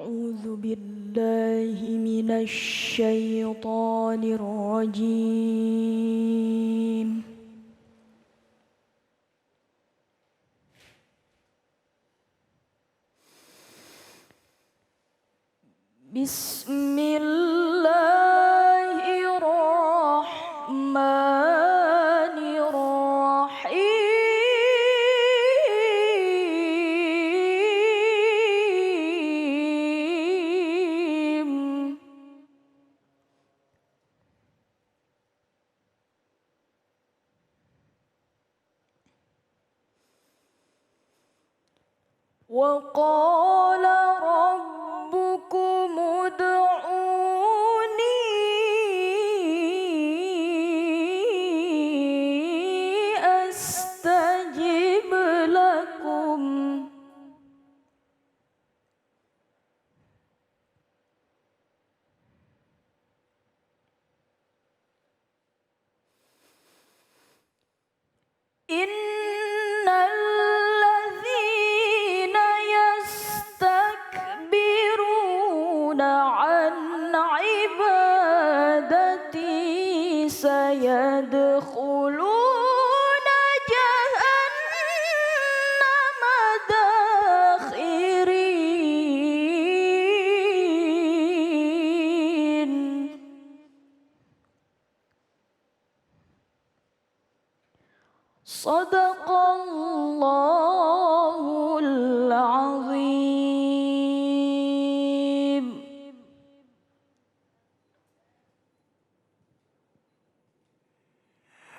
أعوذ بالله من الشيطان الرجيم. بسم الله الرحمن الرحيم. وقال ربكم ادعوني أستجب لكم. إن الذين يستكبرون عن عبادتي سيدخلون جهنم داخرين. صدق الله العظيم.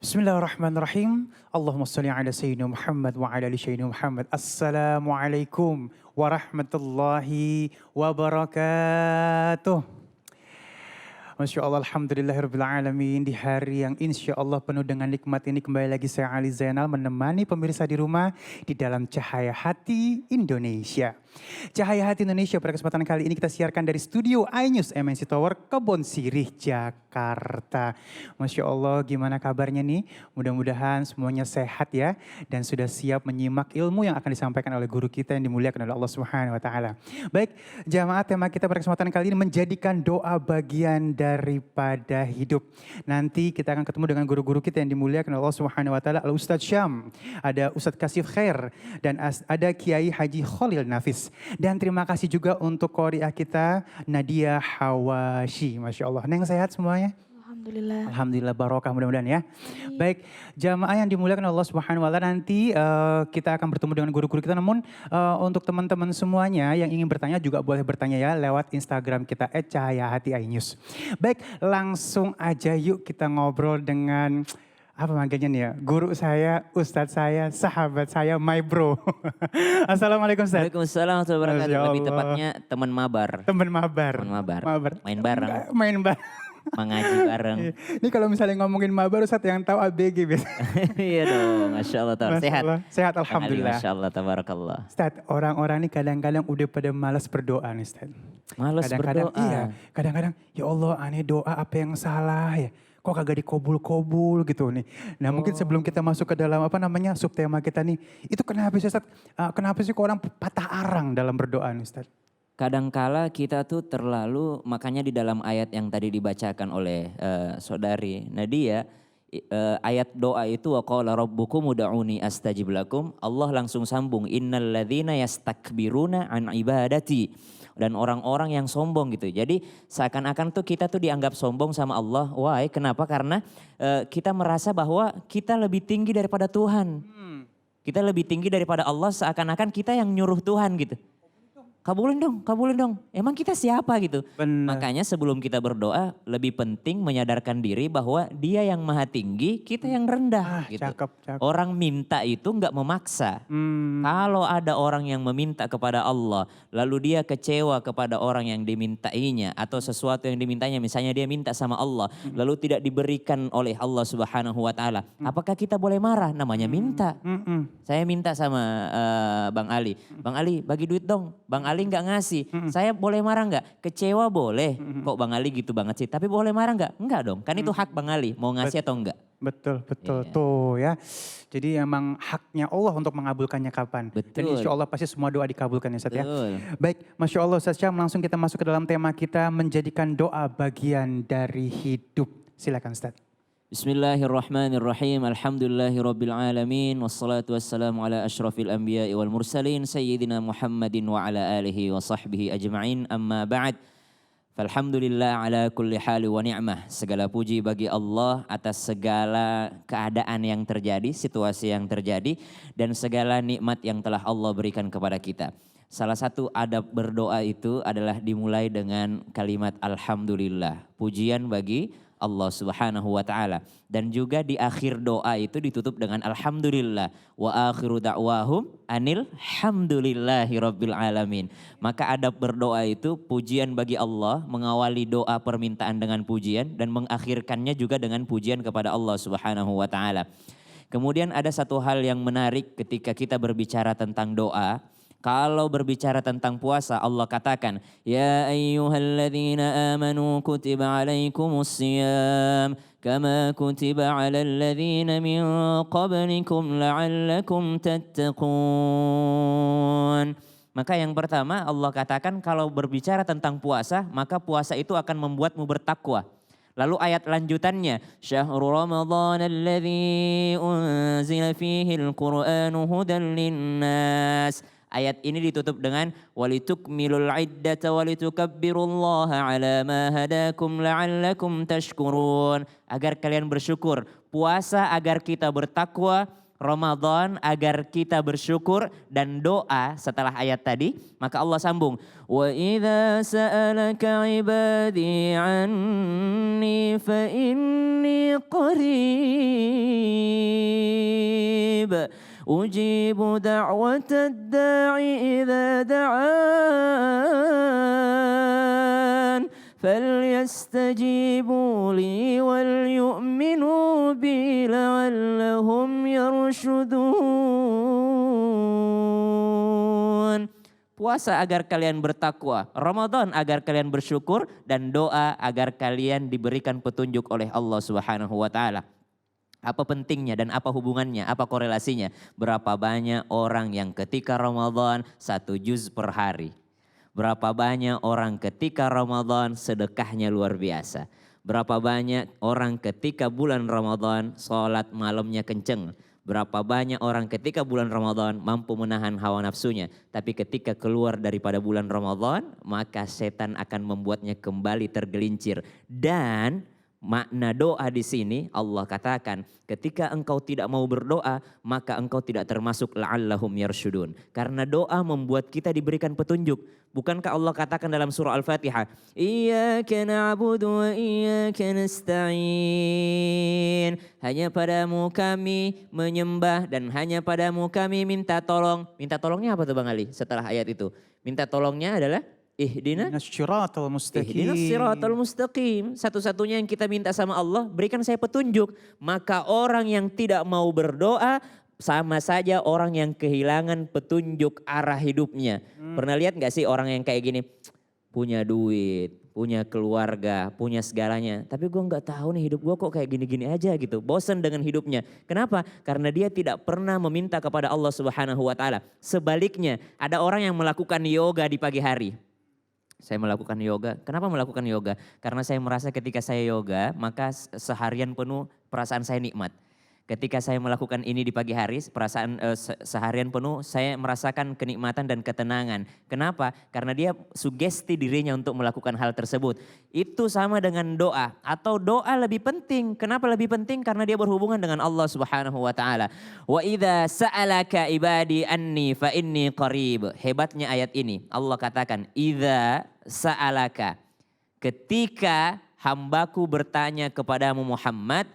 Bismillahirrahmanirrahim. Allahumma salli ala Sayyidina Muhammad wa ala ali Sayyidina Muhammad. Assalamualaikum warahmatullahi wabarakatuh. Masya Allah, alhamdulillahirrabbilalamin. Di hari yang insya Allah penuh dengan nikmat ini kembali lagi saya Ali Zainal menemani pemirsa di rumah di dalam Cahaya Hati Indonesia. Cahaya Hati Indonesia pada kesempatan kali ini kita siarkan dari studio iNews MNC Tower Kebon Sirih, Jakarta. Masya Allah, gimana kabarnya nih? Mudah-mudahan semuanya sehat ya dan sudah siap menyimak ilmu yang akan disampaikan oleh guru kita yang dimuliakan oleh Allah Subhanahu wa taala. Baik, jamaah, tema kita pada kesempatan kali ini menjadikan doa bagian daripada hidup. Nanti kita akan ketemu dengan guru-guru kita yang dimuliakan oleh Allah Subhanahu wa taala, Al Ustadz Syam, ada Ustadz Kasif Khair dan ada Kiai Haji Khalil Nafis. Dan terima kasih juga untuk qori'ah kita Nadia Hawashi. Masya Allah. Neng, sehat semuanya? Alhamdulillah. Alhamdulillah, barokah mudah-mudahan ya. Baik, jamaah yang dimuliakan Allah Subhanahu wa taala, nanti kita akan bertemu dengan guru-guru kita. Namun untuk teman-teman semuanya yang ingin bertanya juga boleh bertanya ya lewat Instagram kita @cahayahati_inews. Baik, langsung aja yuk kita ngobrol dengan apa manggilnya nih ya? Guru saya, ustadz saya, sahabat saya, my bro. Assalamualaikum Ustadz. Waalaikumsalam warahmatullahi wabarakatuh. Masya Lebih Allah. tepatnya teman mabar. Teman mabar. Teman mabar. Mabar. Main bareng, Main bareng. mengaji bareng. Ini kalau misalnya ngomongin mabar, Ustadz yang tahu ABG biasanya. Iya dong, Masya Allah. Masya Sehat. Allah. Sehat, Kang Ali, alhamdulillah. Masya Allah, tabarakallah. Ustadz, orang-orang ini kadang-kadang udah pada malas berdoa nih Ustadz. Malas Kadang-kadang berdoa. iya, kadang-kadang ya Allah aneh doa apa yang salah ya. Kok kagak dikobul-kobul gitu nih. Nah mungkin sebelum kita masuk ke dalam apa namanya subtema kita nih. Itu kenapa sih Ustadz? Kenapa sih kok orang patah arang dalam berdoa nih Ustadz? Kadangkala kita tuh terlalu, makanya di dalam ayat yang tadi dibacakan oleh saudari Nadia, ayat doa itu waqala rabbukum ud'uni astajib lakum, Allah langsung sambung innal ladzina yastakbiruna an ibadati, dan orang-orang yang sombong gitu. Jadi seakan-akan tuh kita tuh dianggap sombong sama Allah. Why? Kenapa? Karena kita merasa bahwa kita lebih tinggi daripada Tuhan. Kita lebih tinggi daripada Allah, seakan-akan kita yang nyuruh Tuhan gitu. Kabulin dong. Emang kita siapa gitu? Benar. Makanya sebelum kita berdoa lebih penting menyadarkan diri bahwa Dia yang maha tinggi, kita yang rendah gitu. Cakep. Orang minta itu nggak memaksa. Kalau ada orang yang meminta kepada Allah, lalu dia kecewa kepada orang yang dimintainya atau sesuatu yang dimintanya, misalnya dia minta sama Allah, lalu tidak diberikan oleh Allah Subhanahu wa taala. Apakah kita boleh marah? Namanya minta. Saya minta sama Bang Ali. Bang Ali, bagi duit dong. Bang Ali Ali nggak ngasih, saya boleh marah nggak? Kecewa boleh. Kok Bang Ali gitu banget sih? Tapi boleh marah nggak? Enggak dong, kan itu hak Bang Ali, mau ngasih atau enggak. Betul, betul. Iya. Tuh ya. Jadi emang haknya Allah untuk mengabulkannya kapan. Dan Betul. insya Allah pasti semua doa dikabulkan ya Ustaz ya. Betul. Baik, Masya Allah Ustaz Syam, langsung kita masuk ke dalam tema kita menjadikan doa bagian dari hidup. Silakan Ustaz. Bismillahirrahmanirrahim. Alhamdulillahirabbil alamin wassalatu wassalamu ala asyrafil anbiya'i wal mursalin sayyidina Muhammadin wa ala alihi wa sahbihi ajma'in. Amma ba'd. Falhamdulillah ala kulli hali wa ni'mah. Segala puji bagi Allah atas segala keadaan yang terjadi, situasi yang terjadi dan segala nikmat yang telah Allah berikan kepada kita. Salah satu adab berdoa itu adalah dimulai dengan kalimat alhamdulillah. Pujian bagi Allah Subhanahu wa taala, dan juga di akhir doa itu ditutup dengan alhamdulillah wa akhiru da'wahum anil hamdulillahi rabbil alamin. Maka adab berdoa itu pujian bagi Allah, mengawali doa permintaan dengan pujian dan mengakhirkannya juga dengan pujian kepada Allah Subhanahu wa taala. Kemudian ada satu hal yang menarik ketika kita berbicara tentang doa. Kalau berbicara tentang puasa, Allah katakan, Ya ayyuhalladzina amanu kutiba alaikumus siyam, kama kutiba alal ladzina min qablikum la'allakum tattaqun. Maka yang pertama Allah katakan kalau berbicara tentang puasa, maka puasa itu akan membuatmu bertakwa. Lalu ayat lanjutannya, Syahrul Ramadan alladzi unzila fihi al-Qur'anu hudan linnas. Ayat ini ditutup dengan walitukmilul iddata walitukabbirullaha ala ma hadakum la'allakum tashkurun. Agar kalian bersyukur. Puasa agar kita bertakwa, Ramadan agar kita bersyukur, dan doa setelah ayat tadi. Maka Allah sambung. Wa idza sa'alaka ibadi anni fa inni qarib. Ujibu da'watad da'i idza da'an. فليستجيبوا لي وليؤمنوا بي لعلهم يرشدون. Puasa agar kalian bertakwa, Ramadan agar kalian bersyukur, dan doa agar kalian diberikan petunjuk oleh Allah Subhanahu wa taala. Apa pentingnya dan apa hubungannya, apa korelasinya? Berapa banyak orang yang ketika Ramadan 1 juz per hari. Berapa banyak orang ketika Ramadan sedekahnya luar biasa. Berapa banyak orang ketika bulan Ramadan sholat malamnya kenceng. Berapa banyak orang ketika bulan Ramadan mampu menahan hawa nafsunya. Tapi ketika keluar daripada bulan Ramadan, maka setan akan membuatnya kembali tergelincir. Dan makna doa di sini Allah katakan, ketika engkau tidak mau berdoa, maka engkau tidak termasuk la'allahum yarsyudun. Karena doa membuat kita diberikan petunjuk. Bukankah Allah katakan dalam surah Al-Fatihah, Iyyaka na'budu wa iyyaka nasta'in. Hanya padamu kami menyembah dan hanya padamu kami minta tolong. Minta tolongnya apa tuh Bang Ali setelah ayat itu? Minta tolongnya adalah Ihdinas siratal mustaqim. Satu-satunya yang kita minta sama Allah, berikan saya petunjuk. Maka orang yang tidak mau berdoa sama saja orang yang kehilangan petunjuk arah hidupnya. Pernah lihat gak sih orang yang kayak gini? Punya duit, punya keluarga, punya segalanya. Tapi gue gak tahu nih hidup gue kok kayak gini-gini aja gitu. Bosan dengan hidupnya. Kenapa? Karena dia tidak pernah meminta kepada Allah Subhanahu wa taala. Sebaliknya, ada orang yang melakukan yoga di pagi hari. Saya melakukan yoga. Kenapa melakukan yoga? Karena saya merasa ketika saya yoga, maka seharian penuh perasaan saya nikmat. Ketika saya melakukan ini di pagi hari, seharian penuh saya merasakan kenikmatan dan ketenangan. Kenapa? Karena dia sugesti dirinya untuk melakukan hal tersebut. Itu sama dengan doa, atau doa lebih penting. Kenapa lebih penting? Karena dia berhubungan dengan Allah Subhanahu wa taala. Wa idza sa'alaka ibadi anni fa inni qarib. Hebatnya ayat ini. Allah katakan, idza sa'alaka. Ketika hambaku bertanya kepadamu Muhammad,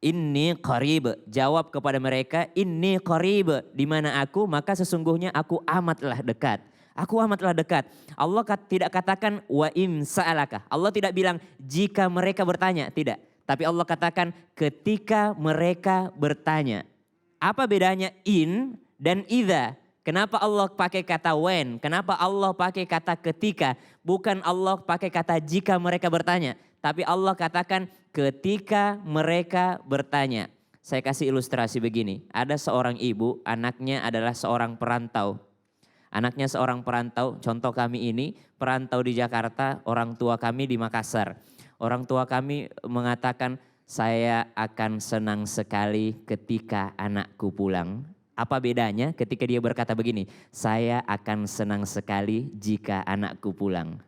Inni qarib, jawab kepada mereka, inni qarib, di mana aku, maka sesungguhnya aku amatlah dekat. Aku amatlah dekat. Allah tidak katakan wa in sa'alaka. Allah tidak bilang jika mereka bertanya, tidak. Tapi Allah katakan ketika mereka bertanya. Apa bedanya in dan idza? Kenapa Allah pakai kata when? Kenapa Allah pakai kata ketika? Bukan Allah pakai kata jika mereka bertanya. Tapi Allah katakan ketika mereka bertanya. Saya kasih ilustrasi begini. Ada seorang ibu, anaknya adalah seorang perantau. Anaknya seorang perantau, contoh kami ini perantau di Jakarta, orang tua kami di Makassar. Orang tua kami mengatakan, saya akan senang sekali ketika anakku pulang. Apa bedanya ketika dia berkata begini, saya akan senang sekali jika anakku pulang.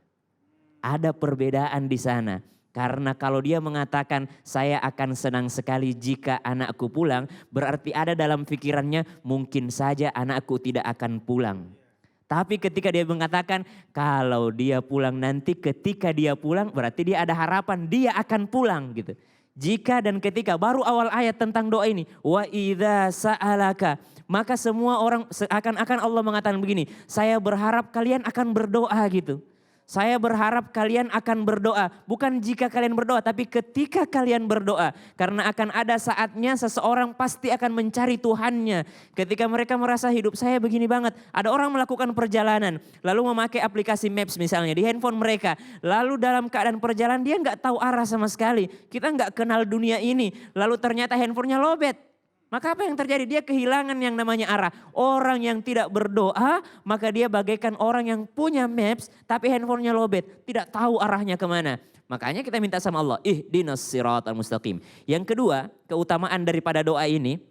Ada perbedaan di sana. Karena kalau dia mengatakan saya akan senang sekali jika anakku pulang, berarti ada dalam pikirannya mungkin saja anakku tidak akan pulang. Tapi ketika dia mengatakan kalau dia pulang nanti, ketika dia pulang berarti dia ada harapan dia akan pulang gitu. Jika dan ketika, baru awal ayat tentang doa ini. Wa idza sa'alaka, maka semua orang seakan-akan Allah mengatakan begini, saya berharap kalian akan berdoa gitu. Saya berharap kalian akan berdoa. Bukan jika kalian berdoa, tapi ketika kalian berdoa. Karena akan ada saatnya seseorang pasti akan mencari Tuhannya. Ketika mereka merasa hidup saya begini banget. Ada orang melakukan perjalanan. Lalu memakai aplikasi Maps misalnya di handphone mereka. Lalu dalam keadaan perjalanan dia nggak tahu arah sama sekali. Kita nggak kenal dunia ini. Lalu ternyata handphonenya lowbat. Maka apa yang terjadi? Dia kehilangan yang namanya arah. Orang yang tidak berdoa, maka dia bagaikan orang yang punya maps tapi handphonenya lowbat. Tidak tahu arahnya kemana. Makanya kita minta sama Allah, ihdinas siratal mustaqim. Yang kedua, keutamaan daripada doa ini,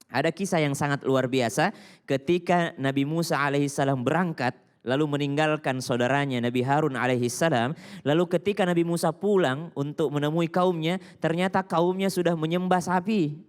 ada kisah yang sangat luar biasa. Ketika Nabi Musa alaihissalam berangkat, lalu meninggalkan saudaranya Nabi Harun alaihissalam. Lalu ketika Nabi Musa pulang untuk menemui kaumnya, ternyata kaumnya sudah menyembah sapi.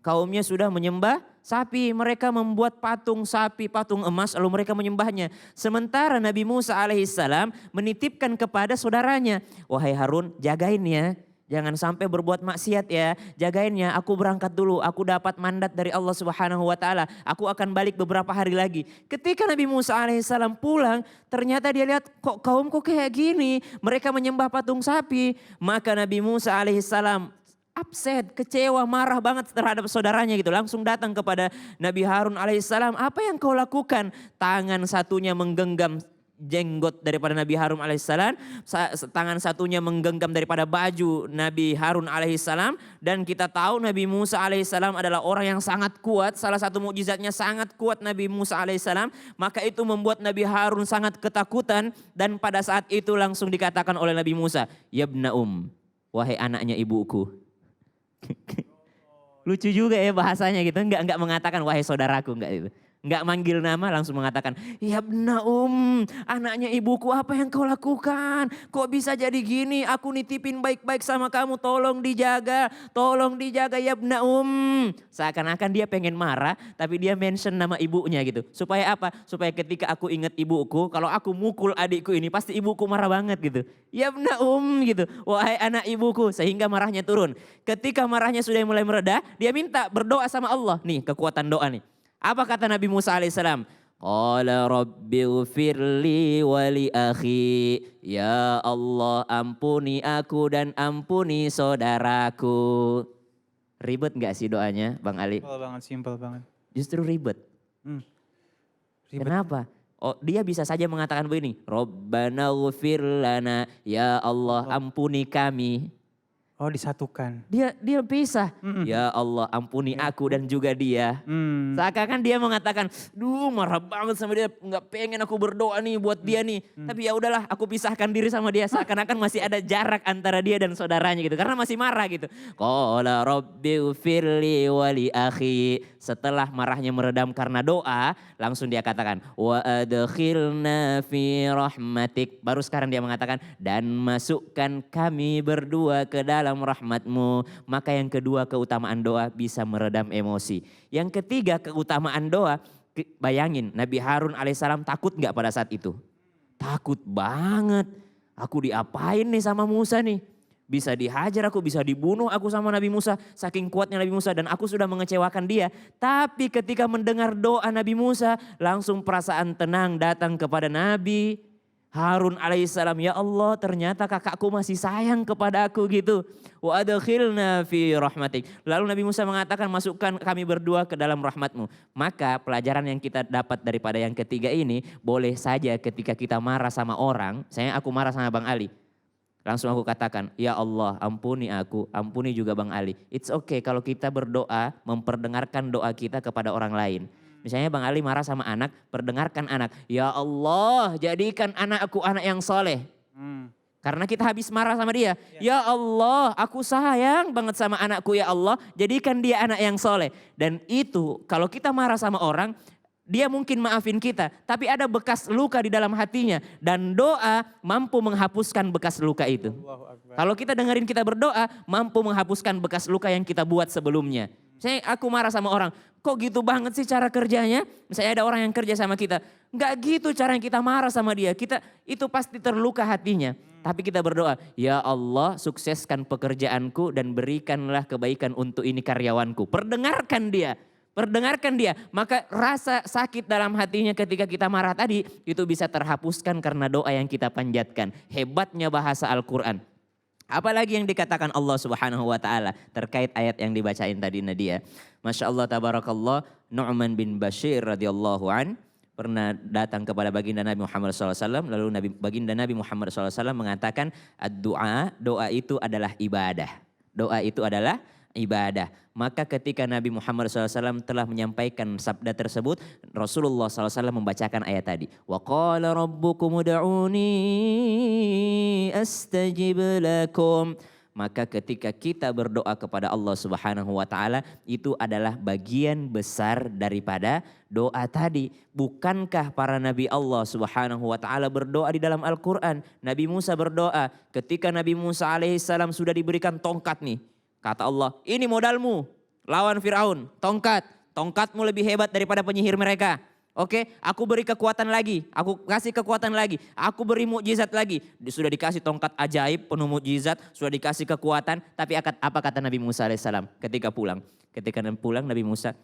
Kaumnya sudah menyembah sapi, mereka membuat patung sapi, patung emas lalu mereka menyembahnya. Sementara Nabi Musa alaihissalam menitipkan kepada saudaranya, wahai Harun jagain ya, jangan sampai berbuat maksiat ya, jagain ya, aku berangkat dulu, aku dapat mandat dari Allah Subhanahu wa taala, aku akan balik beberapa hari lagi. Ketika Nabi Musa alaihissalam pulang, ternyata dia lihat kok kaumku kayak gini, mereka menyembah patung sapi. Maka Nabi Musa alaihissalam upset, kecewa, marah banget terhadap saudaranya gitu. Langsung datang kepada Nabi Harun alaihissalam. Apa yang kau lakukan? Tangan satunya menggenggam jenggot daripada Nabi Harun alaihissalam. Tangan satunya menggenggam daripada baju Nabi Harun alaihissalam. Dan kita tahu Nabi Musa alaihissalam adalah orang yang sangat kuat. Salah satu mukjizatnya sangat kuat Nabi Musa alaihissalam. Maka itu membuat Nabi Harun sangat ketakutan. Dan pada saat itu langsung dikatakan oleh Nabi Musa, Yabna wahai anaknya ibuku. Lucu juga ya bahasanya gitu, enggak mengatakan wahai saudaraku, enggak itu. Enggak manggil nama, langsung mengatakan, ya bna anaknya ibuku, apa yang kau lakukan? Kok bisa jadi gini? Aku nitipin baik-baik sama kamu, tolong dijaga ya bna Seakan-akan dia pengen marah, tapi dia mention nama ibunya gitu. Supaya apa? Supaya ketika aku ingat ibuku, kalau aku mukul adikku ini, pasti ibuku marah banget gitu. Ya bna gitu, wahai anak ibuku, sehingga marahnya turun. Ketika marahnya sudah mulai mereda, dia minta berdoa sama Allah. Nih kekuatan doa nih. Apa kata Nabi Musa alaihissalam? Qala rabbighfirli wa li akhi. Ya Allah ampuni aku dan ampuni saudaraku. Ribet gak sih doanya Bang Ali? Simple banget. Justru ribet. Ribet. Kenapa? Oh, dia bisa saja mengatakan begini. Rabbana ghfir lana. Ya Allah ampuni kami. Oh disatukan. Dia pisah. Ya Allah ampuni aku dan juga dia. Seakan-akan dia mengatakan, duh marah banget sama dia, nggak pengen aku berdoa nih buat dia nih. Tapi ya udahlah, aku pisahkan diri sama dia. Seakan-akan masih ada jarak antara dia dan saudaranya gitu, karena masih marah gitu. Qala rabbighfirli wa li akhi. Setelah marahnya meredam karena doa, langsung dia katakan, wa adkhilna fi rahmatik. Baru sekarang dia mengatakan, dan masukkan kami berdua ke dalam rahmatmu. Maka yang kedua, keutamaan doa bisa meredam emosi. Yang ketiga, keutamaan doa, bayangin Nabi Harun alaihissalam takut gak pada saat itu? Takut banget. Aku diapain nih sama Musa nih? Bisa dihajar aku, bisa dibunuh aku sama Nabi Musa. Saking kuatnya Nabi Musa dan aku sudah mengecewakan dia. Tapi ketika mendengar doa Nabi Musa, langsung perasaan tenang datang kepada Nabi Harun alaihissalam, ya Allah ternyata kakakku masih sayang kepada aku gitu. Wa adkhilna fi rahmatik. Lalu Nabi Musa mengatakan, masukkan kami berdua ke dalam rahmatmu. Maka pelajaran yang kita dapat daripada yang ketiga ini, boleh saja ketika kita marah sama orang, saya aku marah sama Bang Ali. Langsung aku katakan, ya Allah ampuni aku, ampuni juga Bang Ali. It's okay kalau kita berdoa, memperdengarkan doa kita kepada orang lain. Misalnya Bang Ali marah sama anak, perdengarkan anak. Ya Allah jadikan anakku anak yang soleh. Karena kita habis marah sama dia. Ya Allah aku sayang banget sama anakku ya Allah. Jadikan dia anak yang soleh. Dan itu kalau kita marah sama orang, dia mungkin maafin kita. Tapi ada bekas luka di dalam hatinya. Dan doa mampu menghapuskan bekas luka itu. Kalau kita dengerin kita berdoa, mampu menghapuskan bekas luka yang kita buat sebelumnya. Misalnya aku marah sama orang, kok gitu banget sih cara kerjanya? Misalnya ada orang yang kerja sama kita, nggak gitu cara yang kita marah sama dia. Kita itu pasti terluka hatinya. Tapi kita berdoa, ya Allah sukseskan pekerjaanku dan berikanlah kebaikan untuk ini karyawanku. Perdengarkan dia. Perdengarkan dia, maka rasa sakit dalam hatinya ketika kita marah tadi itu bisa terhapuskan karena doa yang kita panjatkan. Hebatnya bahasa Al-Quran. Apalagi yang dikatakan Allah Subhanahu wa taala terkait ayat yang dibacain tadi Nadia. Masya Allah tabarakallah, Nu'man bin Bashir radhiyallahu an pernah datang kepada baginda Nabi Muhammad SAW. Lalu baginda Nabi Muhammad SAW mengatakan, doa itu adalah ibadah. Doa itu adalah ibadah. Maka ketika Nabi Muhammad SAW telah menyampaikan sabda tersebut, Rasulullah SAW membacakan ayat tadi. Wa qala rabbukum ud'uni astajib lakum. Maka ketika kita berdoa kepada Allah Subhanahu wa taala, itu adalah bagian besar daripada doa tadi. Bukankah para nabi Allah Subhanahu wa taala berdoa di dalam Al-Qur'an? Nabi Musa berdoa ketika Nabi Musa alaihissalam sudah diberikan tongkat nih. Kata Allah, ini modalmu lawan Fir'aun, tongkat. Tongkatmu lebih hebat daripada penyihir mereka. Oke, aku beri kekuatan lagi, aku kasih kekuatan lagi, aku beri mukjizat lagi. Sudah dikasih tongkat ajaib, penuh mukjizat, sudah dikasih kekuatan. Tapi apa kata Nabi Musa alaihissalam ketika pulang? Ketika pulang Nabi Musa,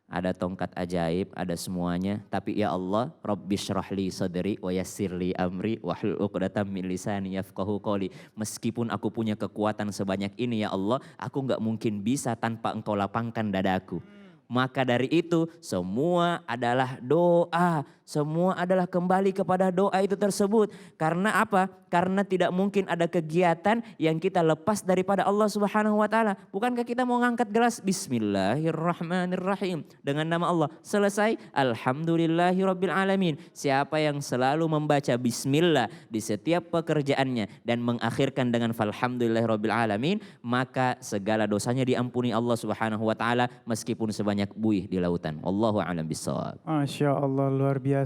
ada tongkat ajaib, ada semuanya. Tapi ya Allah, Rabbi syrahli sadri wa yassirli amri wahlul 'uqdatam min lisani yafqahu qawli. Meskipun aku punya kekuatan sebanyak ini ya Allah, aku gak mungkin bisa tanpa engkau lapangkan dadaku. Maka dari itu semua adalah doa. Semua adalah kembali kepada doa itu tersebut. Karena apa? Karena tidak mungkin ada kegiatan yang kita lepas daripada Allah Subhanahu wa taala. Bukankah kita mau ngangkat gelas Bismillahirrahmanirrahim dengan nama Allah. Selesai Alhamdulillahirabbil alamin. Siapa yang selalu membaca bismillah di setiap pekerjaannya dan mengakhirkan dengan falhamdulillahirabbil alamin, maka segala dosanya diampuni Allah Subhanahu wa taala meskipun sebanyak buih di lautan. Wallahu a'lam bishawab. Masya Allah luar biasa.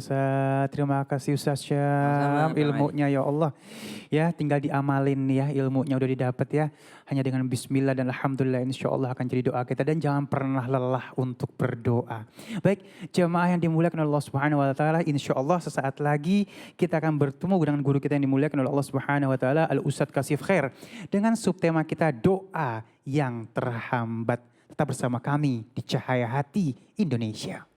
Terima kasih Ustaz Syam ilmunya ya Allah. Ya tinggal diamalin ya, ilmunya udah didapat ya. Hanya dengan bismillah dan alhamdulillah insya Allah akan jadi doa kita. Dan jangan pernah lelah untuk berdoa. Baik jemaah yang dimuliakan oleh Allah Subhanahu wa taala, insya Allah sesaat lagi kita akan bertemu dengan guru kita yang dimuliakan oleh Allah Subhanahu wa taala, Al Ustadz Kasif Khair, dengan subtema kita doa yang terhambat. Tetap bersama kami di Cahaya Hati Indonesia.